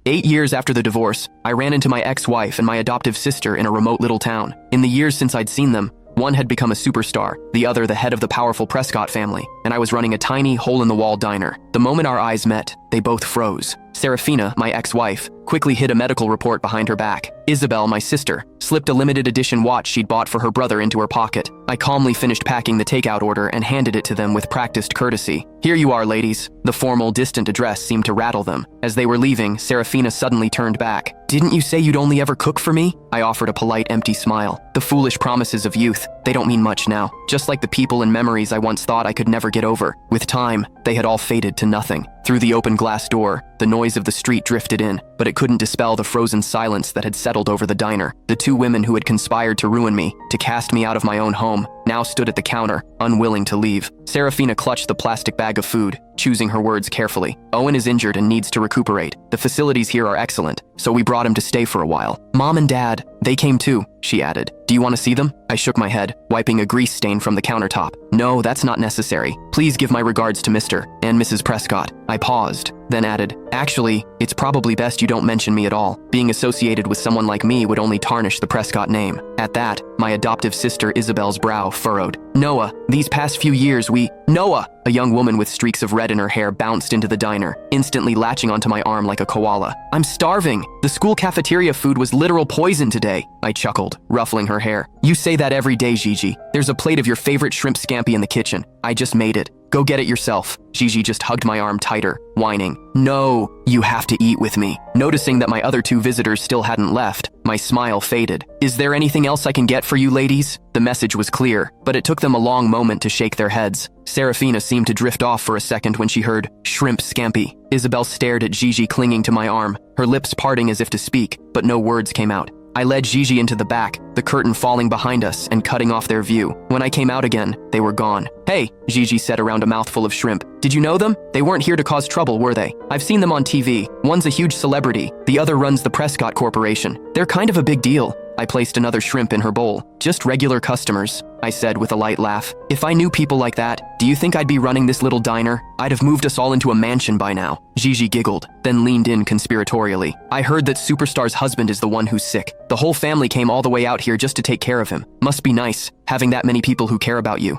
8 years after the divorce, I ran into my ex-wife and my adoptive sister in a remote little town. In the years since I'd seen them, one had become a superstar, the other the head of the powerful Prescott family, and I was running a tiny, hole-in-the-wall diner. The moment our eyes met, they both froze. Serafina, my ex-wife, quickly hid a medical report behind her back. Isabel, my sister, slipped a limited edition watch she'd bought for her brother into her pocket. I calmly finished packing the takeout order and handed it to them with practiced courtesy. "Here you are, ladies." The formal, distant address seemed to rattle them. As they were leaving, Serafina suddenly turned back. "Didn't you say you'd only ever cook for me?" I offered a polite, empty smile. The foolish promises of youth, they don't mean much now. Just like the people and memories I once thought I could never get over. With time, they had all faded to nothing. Through the open glass door, the noise of the street drifted in, but it couldn't dispel the frozen silence that had settled over the diner. The two women who had conspired to ruin me, to cast me out of my own home, now stood at the counter, unwilling to leave. Serafina clutched the plastic bag of food, choosing her words carefully. "Owen is injured and needs to recuperate. The facilities here are excellent, so we brought him to stay for a while. Mom and Dad, they came too," she added. "Do you want to see them?" I shook my head, wiping a grease stain from the countertop. "No, that's not necessary. Please give my regards to Mr. and Mrs. Prescott." I paused, then added, "Actually, it's probably best you don't mention me at all. Being associated with someone like me would only tarnish the Prescott name." At that, my adoptive sister Isabel's brow furrowed. "Noah, these past few years Noah!" A young woman with streaks of red in her hair bounced into the diner, instantly latching onto my arm like a koala. "I'm starving. The school cafeteria food was literal poison today." I chuckled, ruffling her hair. "You say that every day, Gigi. There's a plate of your favorite shrimp scampi in the kitchen. I just made it. Go get it yourself." Gigi just hugged my arm tighter, whining, "No, you have to eat with me." Noticing that my other two visitors still hadn't left, my smile faded. "Is there anything else I can get for you ladies?" The message was clear, but it took them a long moment to shake their heads. Serafina seemed to drift off for a second when she heard shrimp scampi. Isabel stared at Gigi clinging to my arm, her lips parting as if to speak, but no words came out. I led Gigi into the back, the curtain falling behind us and cutting off their view. When I came out again, they were gone. "Hey," Gigi said around a mouthful of shrimp. "Did you know them? They weren't here to cause trouble, were they? I've seen them on TV. One's a huge celebrity, the other runs the Prescott Corporation. They're kind of a big deal." I placed another shrimp in her bowl. "Just regular customers," I said with a light laugh. "If I knew people like that, do you think I'd be running this little diner? I'd have moved us all into a mansion by now." Gigi giggled, then leaned in conspiratorially. "I heard that Superstar's husband is the one who's sick. The whole family came all the way out here just to take care of him. Must be nice, having that many people who care about you."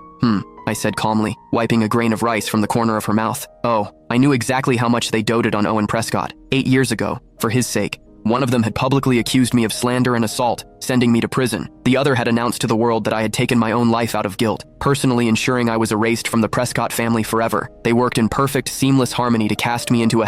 I said calmly, wiping a grain of rice from the corner of her mouth. "Oh, I knew exactly how much they doted on Owen Prescott. 8 years ago, for his sake. One of them had publicly accused me of slander and assault, sending me to prison. The other had announced to the world that I had taken my own life out of guilt, personally ensuring I was erased from the Prescott family forever. They worked in perfect, seamless harmony to cast me into a